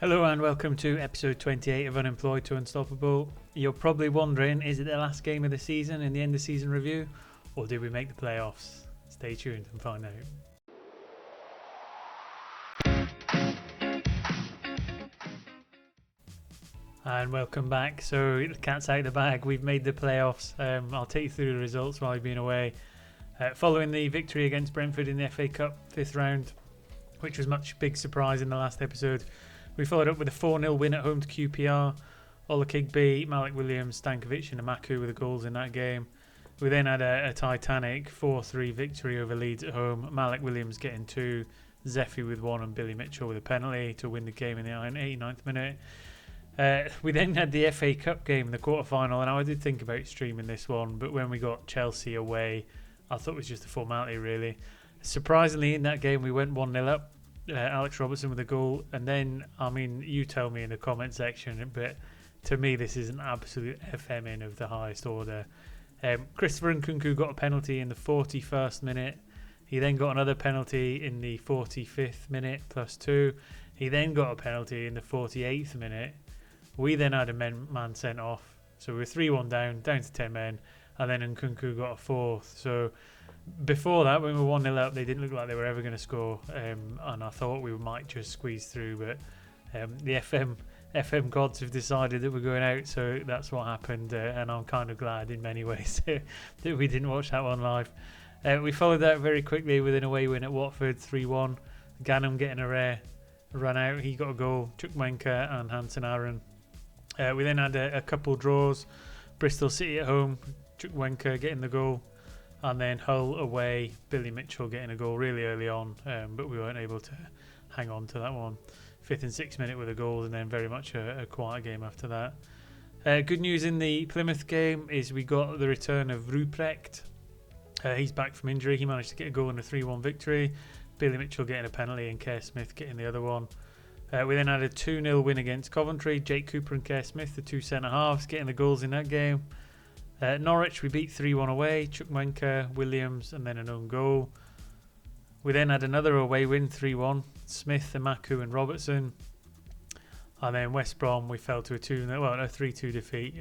Hello and welcome to episode 28 of Unemployed to Unstoppable. You're probably wondering, is it the last game of the season in the end of season review, or did we make the playoffs? Stay tuned and find out. And welcome back. So the cat's out of the bag. We've made the playoffs. I'll take you through the results while you've been away. Following the victory against Brentford in the FA Cup 5th round, which was much big surprise in the last episode, we followed up with a 4-0 win at home to QPR. Ola Kigbe, Malik Williams, Stankovic and Amaku were the goals in that game. We then had a titanic 4-3 victory over Leeds at home. Malik Williams getting 2, Zeffy with 1 and Billy Mitchell with a penalty to win the game in the 89th minute. We then had the FA Cup game in the quarter-final, and I did think about streaming this one, but when we got Chelsea away, I thought it was just a formality really. Surprisingly, in that game we went 1-0 up. Alex Robertson with a goal, and then you tell me in the comment section, but to me this is an absolute FMing of the highest order. Christopher Nkunku got a penalty in the 41st minute. He then got another penalty in the 45th minute plus 2. He then got a penalty in the 48th minute. We then had a man sent off, so we were 3-1 down to 10 men, and then Nkunku got a 4th. So before that, when we were 1-0 up, they didn't look like they were ever going to score, and I thought we might just squeeze through, but the FM gods have decided that we're going out, so that's what happened, and I'm kind of glad in many ways that we didn't watch that one live. We followed that very quickly with an away win at Watford, 3-1. Gannon getting a rare run out, he got a goal, Chukwuemeka and Hansen Aaron. We then had a couple draws, Bristol City at home, Chukwuemeka getting the goal, and then Hull away, Billy Mitchell getting a goal really early on, but we weren't able to hang on to that one. 5th and 6th minute with a goal, and then very much a quiet game after that. Good news in the Plymouth game is we got the return of Ruprecht. He's back from injury. He managed to get a goal in a 3-1 victory. Billy Mitchell getting a penalty and Kerr Smith getting the other one. We then had a 2-0 win against Coventry. Jake Cooper and Kerr Smith, the two centre-halves, getting the goals in that game. Norwich, we beat 3-1 away. Chukwuemeka, Williams, and then an own goal. We then had another away win, 3-1. Smith, Amaku, and Robertson. And then West Brom, we fell to a 3-2 defeat.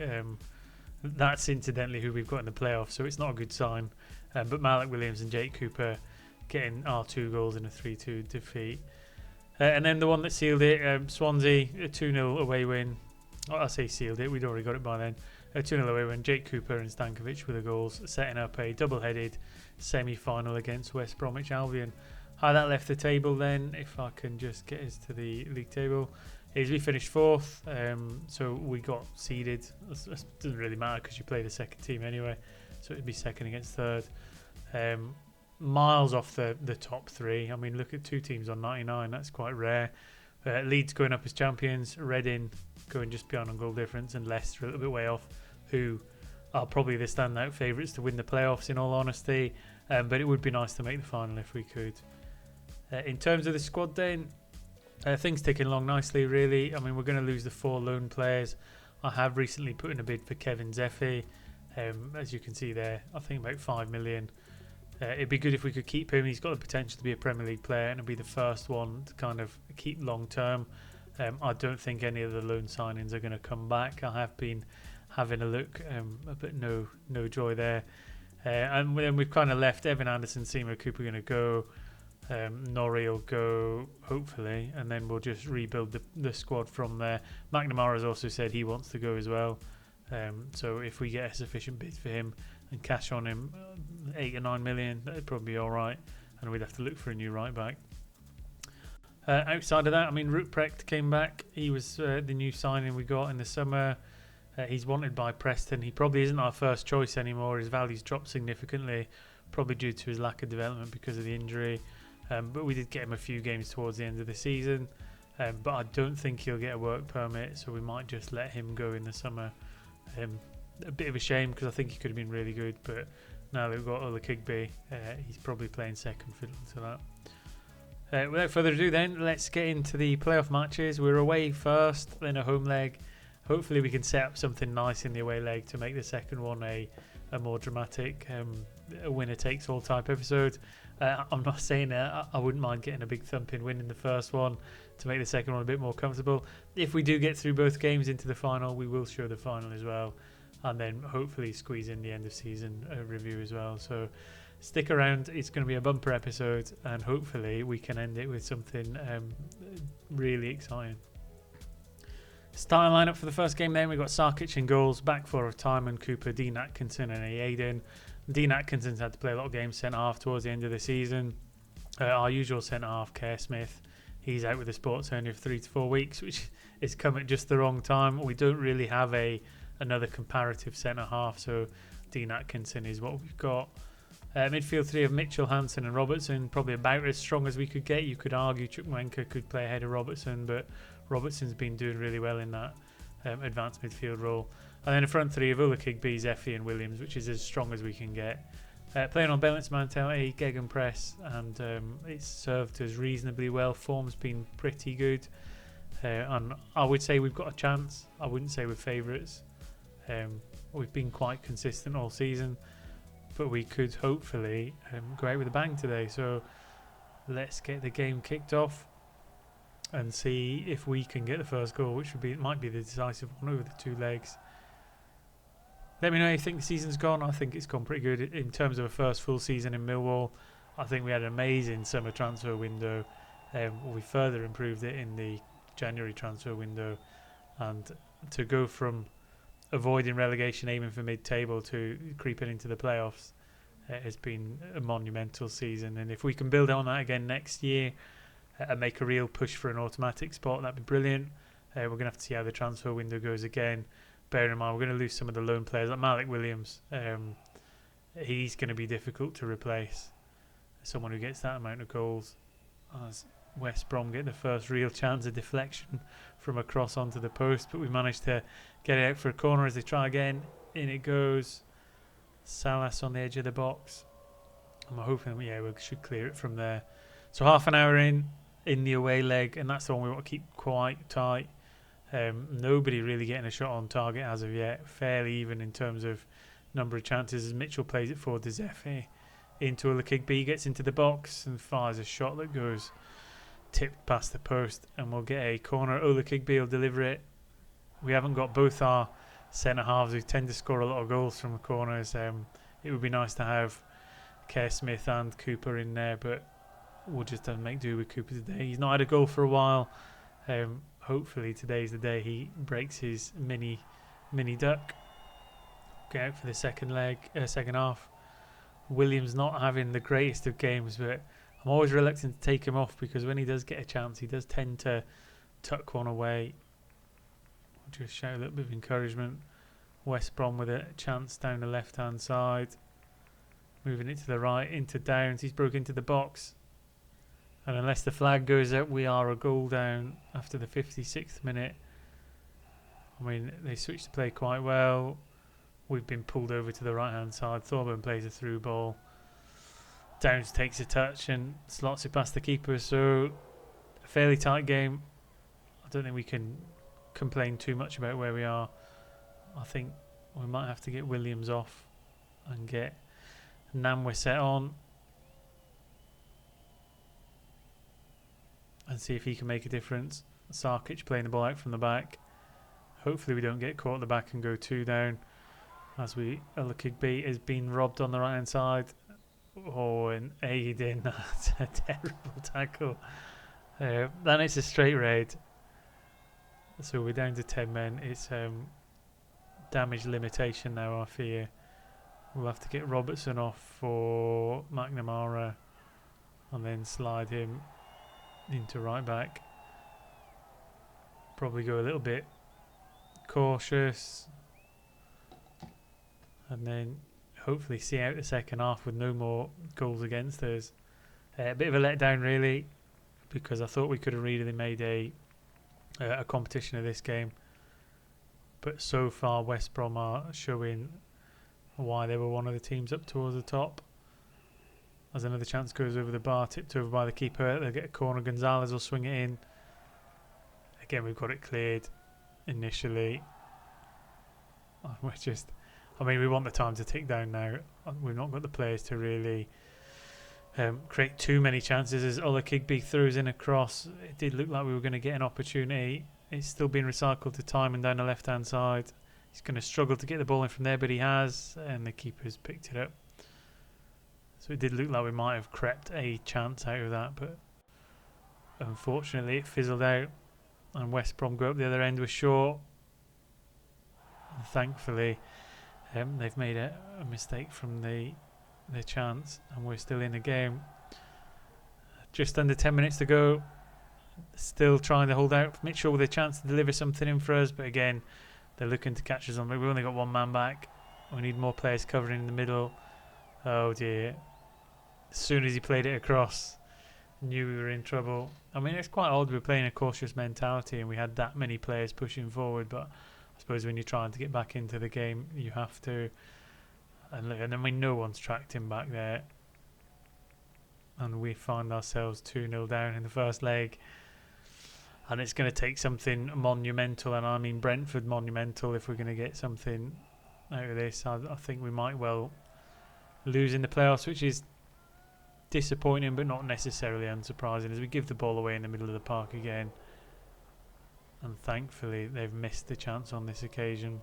That's incidentally who we've got in the playoffs, so it's not a good sign. But Malik Williams and Jake Cooper getting our 2 goals in a 3-2 defeat. And then the one that sealed it, Swansea, a 2-0 away win. I say sealed it, we'd already got it by then. A 2-0 away win, Jake Cooper and Stankovic with the goals, setting up a double-headed semi-final against West Bromwich Albion. How that left the table then, if I can just get us to the league table, is we finished 4th, so we got seeded. It doesn't really matter because you play the second team anyway, so it'd be 2nd against 3rd. Miles off the top 3. Look at 2 teams on 99, that's quite rare. Leeds going up as champions, Reading going just beyond on goal difference, and Leicester a little bit way off, who are probably the standout favourites to win the playoffs in all honesty, but it would be nice to make the final if we could. In terms of the squad then, things ticking along nicely really. We're going to lose the 4 loan players. I have recently put in a bid for Kevin Zeffy, as you can see there, I think about 5 million. It'd be good if we could keep him. He's got the potential to be a Premier League player and be the first one to kind of keep long term. I don't think any of the loan signings are going to come back. I have been having a look, but no joy there. And then we've kind of left Evan Anderson, Seymour Cooper going to go. Norrie will go, hopefully, and then we'll just rebuild the squad from there. McNamara has also said he wants to go as well. So if we get a sufficient bid for him and cash on him, 8 or 9 million, that'd probably be all right. And we'd have to look for a new right back. Outside of that, Ruprecht came back. He was the new signing we got in the summer. He's wanted by Preston. He probably isn't our first choice anymore. His value's dropped significantly, probably due to his lack of development because of the injury. But we did get him a few games towards the end of the season. But I don't think he'll get a work permit, so we might just let him go in the summer. A bit of a shame because I think he could have been really good, but now that we've got Ola Kigbe, he's probably playing second fiddle to that. Without further ado then, let's get into the playoff matches. We're away first, then a home leg. Hopefully we can set up something nice in the away leg to make the second one a more dramatic, a winner takes all type episode. I'm not saying I wouldn't mind getting a big thumping win in the first one, to make the second one a bit more comfortable. If we do get through both games into the final, we will show the final as well, and then hopefully squeeze in the end of season review as well. So stick around, it's going to be a bumper episode, and hopefully we can end it with something really exciting. Starting lineup for the first game then, we've got Sarkic in goals, back four of Timon, Cooper, Dean Atkinson and Aiden. Dean Atkinson's had to play a lot of games centre half towards the end of the season. Our usual centre half, Kerr Smith, he's out with a sports hernia for 3 to 4 weeks, which is come at just the wrong time. We don't really have another comparative centre half, so Dean Atkinson is what we've got. Midfield three of Mitchell, Hansen and Robertson, probably about as strong as we could get. You could argue Chukwuemeka could play ahead of Robertson, but Robertson's been doing really well in that advanced midfield role. And then a front three of Ulakigbe, Zeffie and Williams, which is as strong as we can get. Playing on balance mentality, gegenpress, and it's served us reasonably well. Form's been pretty good. And I would say we've got a chance. I wouldn't say we're favourites. We've been quite consistent all season, but we could hopefully go out with a bang today. So let's get the game kicked off and see if we can get the first goal, which might be the decisive one over the two legs. Let me know how you think the season's gone. I think it's gone pretty good in terms of a first full season in Millwall. I think we had an amazing summer transfer window. We further improved it in the January transfer window, and to go from avoiding relegation, aiming for mid-table, to creeping into the playoffs has been a monumental season. And if we can build on that again next year and make a real push for an automatic spot, that'd be brilliant. We're going to have to see how the transfer window goes again. Bearing in mind, we're going to lose some of the lone players like Malik Williams. He's going to be difficult to replace. Someone who gets that amount of goals. As West Brom get the first real chance of deflection from a cross onto the post, but we managed to get it out for a corner as they try again. In it goes. Salas on the edge of the box. I'm hoping, we should clear it from there. So half an hour in the away leg, and that's the one we want to keep quite tight. Nobody really getting a shot on target as of yet. Fairly even in terms of number of chances as Mitchell plays it forward to Zeffie. Into Ulakigbe, gets into the box and fires a shot that goes tipped past the post, and we'll get a corner. Ulakigbe will deliver it. We haven't got both our centre halves who tend to score a lot of goals from the corners. It would be nice to have Kerr Smith and Cooper in there, but we'll just have to make do with Cooper today. He's not had a goal for a while. Hopefully today's the day he breaks his mini duck. Get out for the second half. Williams not having the greatest of games, but I'm always reluctant to take him off because when he does get a chance, he does tend to tuck one away. I'll just shout a little bit of encouragement. West Brom with a chance down the left-hand side. Moving it to the right into Downs. He's broke into the box. And unless the flag goes out, we are a goal down after the 56th minute. I mean, they switched to play quite well. We've been pulled over to the right-hand side. Thorburn plays a through ball. Downs takes a touch and slots it past the keeper. So, a fairly tight game. I don't think we can complain too much about where we are. I think we might have to get Williams off and get Namwset on. And see if he can make a difference. Sarkic playing the ball out from the back. Hopefully we don't get caught at the back and go 2 down. As Ulakigbe has been robbed on the right hand side. Oh, and Aiden, that's a terrible tackle. Then it's a straight red. So we're down to 10 men. It's damage limitation now, I fear. We'll have to get Robertson off for McNamara and then slide him into right back. Probably go a little bit cautious and then hopefully see out the second half with no more goals against us. A bit of a letdown really, because I thought we could have really made a competition of this game, but so far West Brom are showing why they were one of the teams up towards the top. As another chance goes over the bar, tipped over by the keeper. They'll get a corner. Gonzalez will swing it in. Again, we've got it cleared initially. We want the time to tick down now. We've not got the players to really create too many chances as Ola Kigby throws in a cross. It did look like we were going to get an opportunity. It's still being recycled to Timon down the left-hand side. He's going to struggle to get the ball in from there, but he has, and the keeper's picked it up. So it did look like we might have crept a chance out of that, but unfortunately it fizzled out, and West Brom go up the other end with Shaw. And thankfully, they've made a mistake from the chance, and we're still in the game. Just under 10 minutes to go. Still trying to hold out. Mitchell with a chance to deliver something in for us, but again, they're looking to catch us on. We've only got one man back. We need more players covering in the middle. Oh dear. As soon as he played it across, knew we were in trouble. I mean, it's quite odd we're playing a cautious mentality and we had that many players pushing forward, but I suppose when you're trying to get back into the game, you have to. And look, and I mean, no one's tracked him back there. And we find ourselves 2-0 down in the first leg. And it's going to take something monumental, and I mean Brentford monumental, if we're going to get something out of this. I think we might well lose in the playoffs, which is disappointing but not necessarily unsurprising, as we give the ball away in the middle of the park again. And thankfully they've missed the chance on this occasion.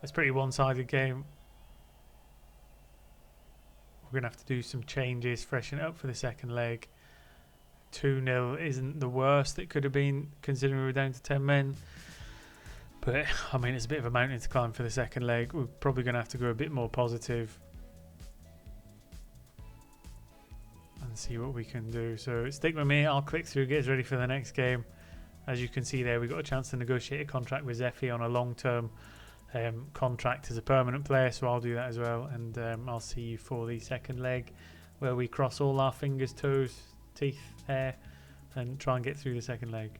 It's a pretty one-sided game. We're going to have to do some changes, freshen it up for the second leg. 2-0 isn't the worst it could have been, considering we were down to 10 men. But, I mean, it's a bit of a mountain to climb for the second leg. We're probably going to have to go a bit more positive and see what we can do. So, stick with me. I'll click through, get us ready for the next game. As you can see there, we got a chance to negotiate a contract with Zeffy on a long-term contract as a permanent player, so I'll do that as well. And I'll see you for the second leg, where we cross all our fingers, toes, teeth, hair, and try and get through the second leg.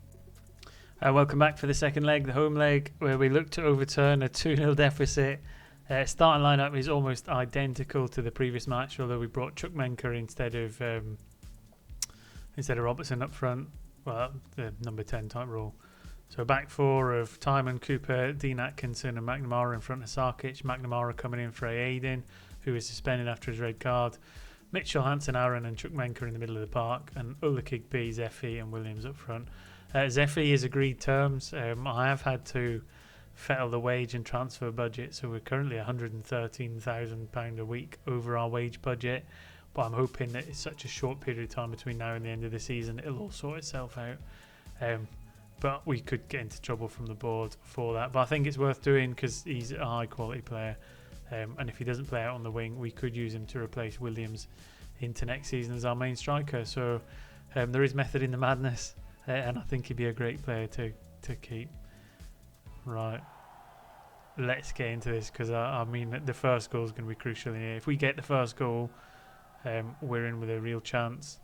Welcome back for the second leg, the home leg, where we look to overturn a 2-0 deficit. Starting lineup is almost identical to the previous match, although we brought Chuck Menker instead of Robertson up front. Well, the number 10 type role. So back four of Timon, Cooper, Dean Atkinson and McNamara in front of Sarkic. McNamara coming in for Aiden, who was suspended after his red card. Mitchell, Hansen, Aaron and Chuck Menker in the middle of the park, and Ola Kigby, Zeffy and Williams up front. Zeffy has agreed terms. I have had to fettle the wage and transfer budget, so we're currently £113,000 a week over our wage budget, but I'm hoping that it's such a short period of time between now and the end of the season, it'll all sort itself out. But we could get into trouble from the board for that, but I think it's worth doing because he's a high quality player. And if he doesn't play out on the wing, we could use him to replace Williams into next season as our main striker. So there is method in the madness, and I think he'd be a great player to keep. Right, let's get into this, because I mean the first goal is going to be crucial in here. If we get the first goal, we're in with a real chance.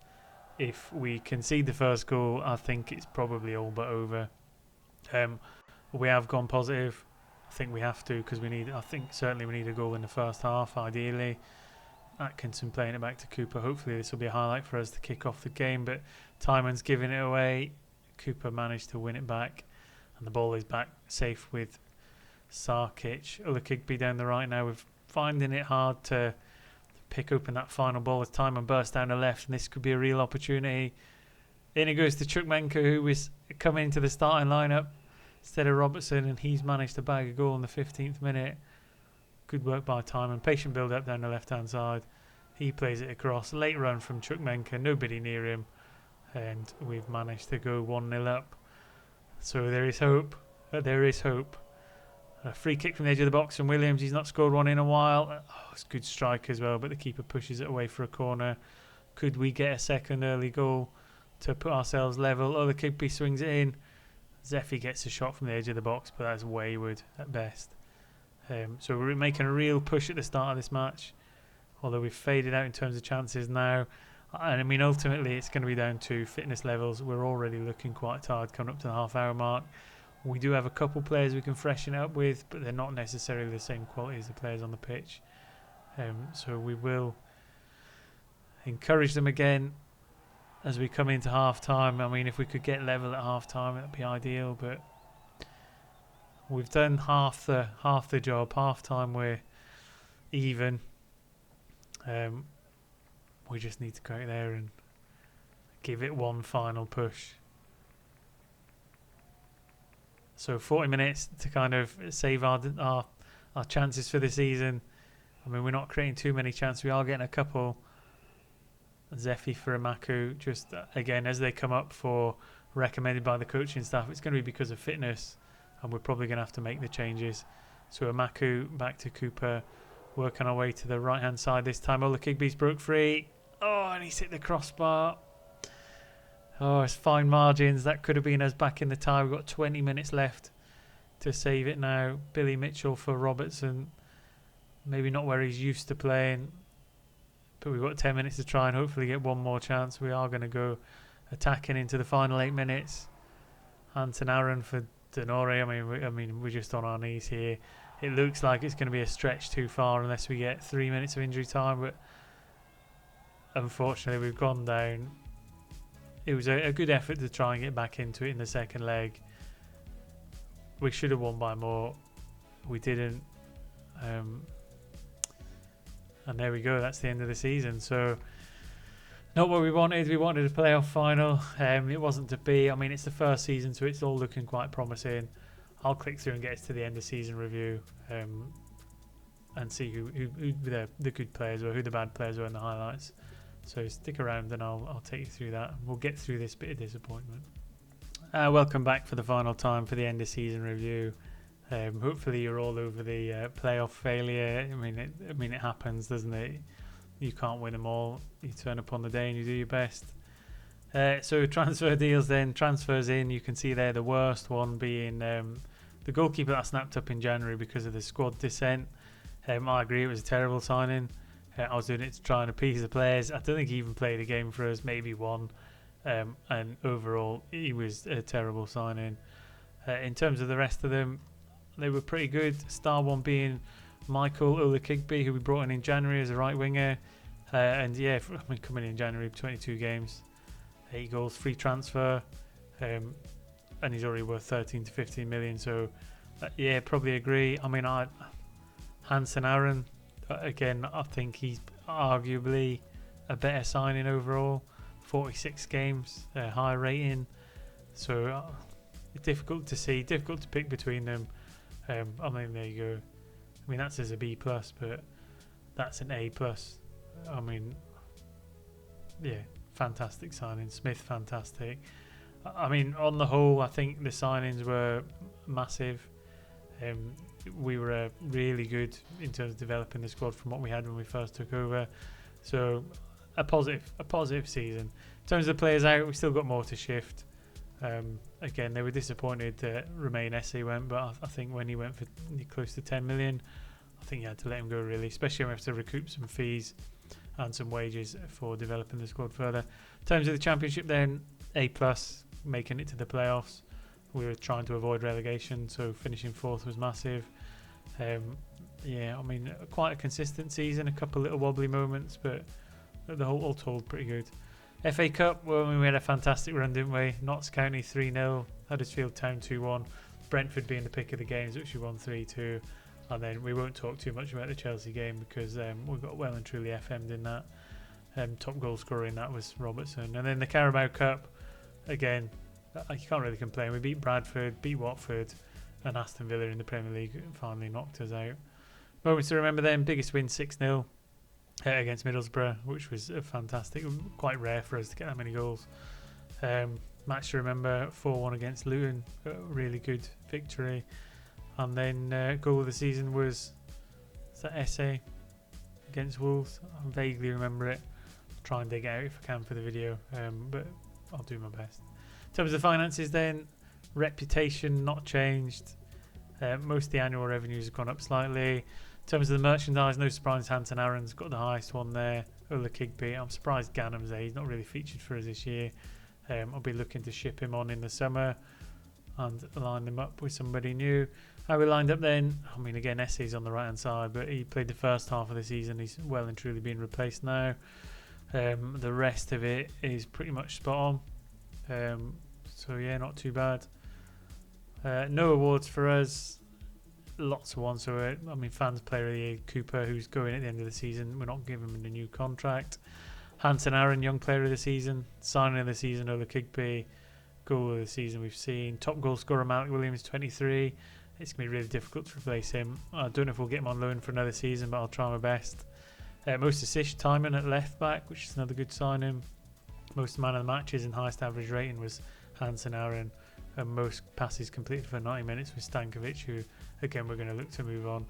If we concede the first goal, I think it's probably all but over. We have gone positive. I think we have to, because certainly we need a goal in the first half, ideally. Atkinson playing it back to Cooper. Hopefully this will be a highlight for us to kick off the game, but Timon's giving it away. Cooper managed to win it back, and the ball is back safe with Sarkic. Ola Kigby down the right now. We're finding it hard to pick open that final ball as Timon bursts down the left, and this could be a real opportunity. In it goes to Chuck Menker, who was coming into the starting lineup instead of Robertson, and he's managed to bag a goal in the 15th minute. Good work by Timon. Patient build up down the left hand side. He plays it across. Late run from Chuck Menker, nobody near him, and we've managed to go 1-0 up. So there is hope. There is hope. A free kick from the edge of the box from Williams. He's not scored one in a while. It's a good strike as well, but the keeper pushes it away for a corner. Could we get a second early goal to put ourselves level? Ola Kigby swings it in. Zeffy gets a shot from the edge of the box, but that's wayward at best. So we're making a real push at the start of this match, although we've faded out in terms of chances now. And I mean, ultimately it's going to be down to fitness levels. We're already looking quite tired coming up to the half-hour mark. We do have a couple players we can freshen it up with, but they're not necessarily the same quality as the players on the pitch. So we will encourage them again as we come into half-time. I mean, if we could get level at half-time, that'd be ideal, but we've done half the job. Half-time we're even. We just need to go out there and give it one final push. So 40 minutes to kind of save our chances for the season. I mean, we're not creating too many chances. We are getting a couple. Zephy for Amaku, just again, as they come up for recommended by the coaching staff, it's going to be because of fitness, and we're probably going to have to make the changes. So Amaku back to Cooper, working our way to the right hand side this time. Ola Kigby's broke free. Oh, and he's hit the crossbar. Oh, it's fine margins. That could have been us back in the tie. We've got 20 minutes left to save it now. Billy Mitchell for Robertson. Maybe not where he's used to playing, but we've got 10 minutes to try and hopefully get one more chance. We are going to go attacking into the final 8 minutes. Hansen Aaron for Denore. I mean, we're just on our knees here. It looks like it's going to be a stretch too far unless we get 3 minutes of injury time, but unfortunately we've gone down. It was a good effort to try and get back into it in the second leg. We should have won by more. We didn't. And there we go. That's the end of the season. So not what we wanted. We wanted a playoff final. It wasn't to be. I mean, it's the first season, so it's all looking quite promising. I'll click through and get us to the end of season review and see who the good players were, who the bad players were in the highlights. So stick around and I'll take you through that. We'll get through this bit of disappointment. Welcome back for the final time for the end of season review. Hopefully you're all over the playoff failure. I mean it happens, doesn't it? You can't win them all. You turn up on the day and you do your best. So transfer deals then. Transfers in, you can see there the worst one being the goalkeeper that snapped up in January because of the squad descent. I agree, it was a terrible signing. I was doing it to try and appease the players. I don't think he even played a game for us, maybe one. And overall, he was a terrible signing. In terms of the rest of them, they were pretty good. Star one being Michael Olakigbe, who we brought in January as a right winger. And yeah, coming in January, 22 games, 8 goals, free transfer. And he's already worth 13 to 15 million. So yeah, probably agree. I mean, Hansen Aaron, again, I think he's arguably a better signing overall. 46 games, high rating. So difficult to see, difficult to pick between them. I mean, there you go. I mean, that's as a B+, but that's an A+. I mean, yeah, fantastic signing. Smith, fantastic. I mean, on the whole, I think the signings were massive. We were really good in terms of developing the squad from what we had when we first took over. So a positive season. In terms of the players out, we still got more to shift. Again, they were disappointed that Romain Esse went, but I think when he went for close to 10 million, I think you had to let him go, really, especially when we have to recoup some fees and some wages for developing the squad further. In terms of the championship then, A+, making it to the playoffs. We were trying to avoid relegation, so finishing 4th was massive. Yeah, I mean, quite a consistent season, a couple little wobbly moments, but the whole all told pretty good. FA Cup, well, we had a fantastic run, didn't we? Notts County 3-0, Huddersfield Town 2-1, Brentford being the pick of the games, which we won 3-2. And then we won't talk too much about the Chelsea game because we got well and truly FM'd in that. Top goal scorer in that was Robertson. And then the Carabao Cup, again, you can't really complain. We beat Bradford, beat Watford, and Aston Villa in the Premier League finally knocked us out. Moments to remember then, biggest win 6-0 against Middlesbrough, which was fantastic. Quite rare for us to get that many goals. Match to remember, 4-1 against Luton, a really good victory. And then goal of the season was that Esse against Wolves. I vaguely remember it. I'll try and dig it out if I can for the video, but I'll do my best. In terms of finances then, reputation not changed. Most of the annual revenues have gone up slightly. In terms of the merchandise, no surprise, Hansen Aaron's got the highest one there. Ola Kigby, I'm surprised Gannam's there. He's not really featured for us this year. I'll be looking to ship him on in the summer and line them up with somebody new. How we lined up then, I mean, again, Esse's on the right hand side, but he played the first half of the season. He's well and truly being replaced now. The rest of it is pretty much spot on. So yeah, not too bad. No awards for us. Lots of ones. So I mean, fans player of the year, Cooper, who's going at the end of the season. We're not giving him a new contract. Hansen Aaron, young player of the season. Signing of the season, Ola Kigbe. Goal of the season we've seen. Top goal scorer, Malik Williams, 23. It's going to be really difficult to replace him. I don't know if we'll get him on loan for another season, but I'll try my best. Most assists, Timon at left back, which is another good signing. Most man of the matches and highest average rating was Hansen Aaron. And most passes completed for 90 minutes with Stankovic, who again we're going to look to move on.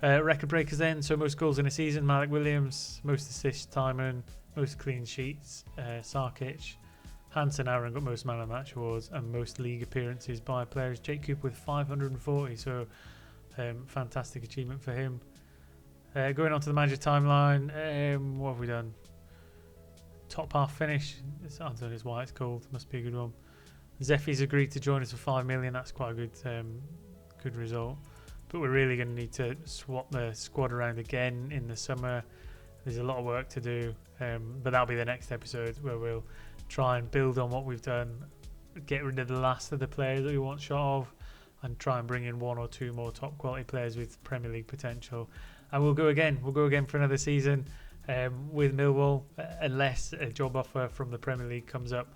Record breakers then, so most goals in a season, Malik Williams. Most assists, Timon. Most clean sheets, Sarkic. Hansen Aaron got most man of the match awards, and most league appearances by players. Jake Cooper with 540, so fantastic achievement for him. Going on to the manager timeline, what have we done? Top half finish. I don't know why it's called. Must be a good one. Zeffy's agreed to join us for 5 million. That's quite a good result. But we're really going to need to swap the squad around again in the summer. There's a lot of work to do, but that'll be the next episode where we'll try and build on what we've done, get rid of the last of the players that we want shot of, and try and bring in 1 or 2 more top quality players with Premier League potential. And we'll go again for another season with Millwall, unless a job offer from the Premier League comes up,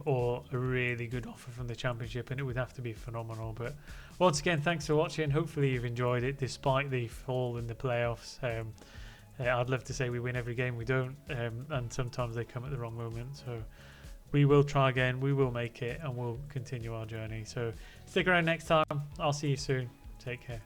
or a really good offer from the Championship, and it would have to be phenomenal. But once again, thanks for watching. Hopefully you've enjoyed it despite the fall in the playoffs. I'd love to say we win every game, we don't, and sometimes they come at the wrong moment. So we will try again, we will make it, and we'll continue our journey. So stick around next time. I'll see you soon. Take care.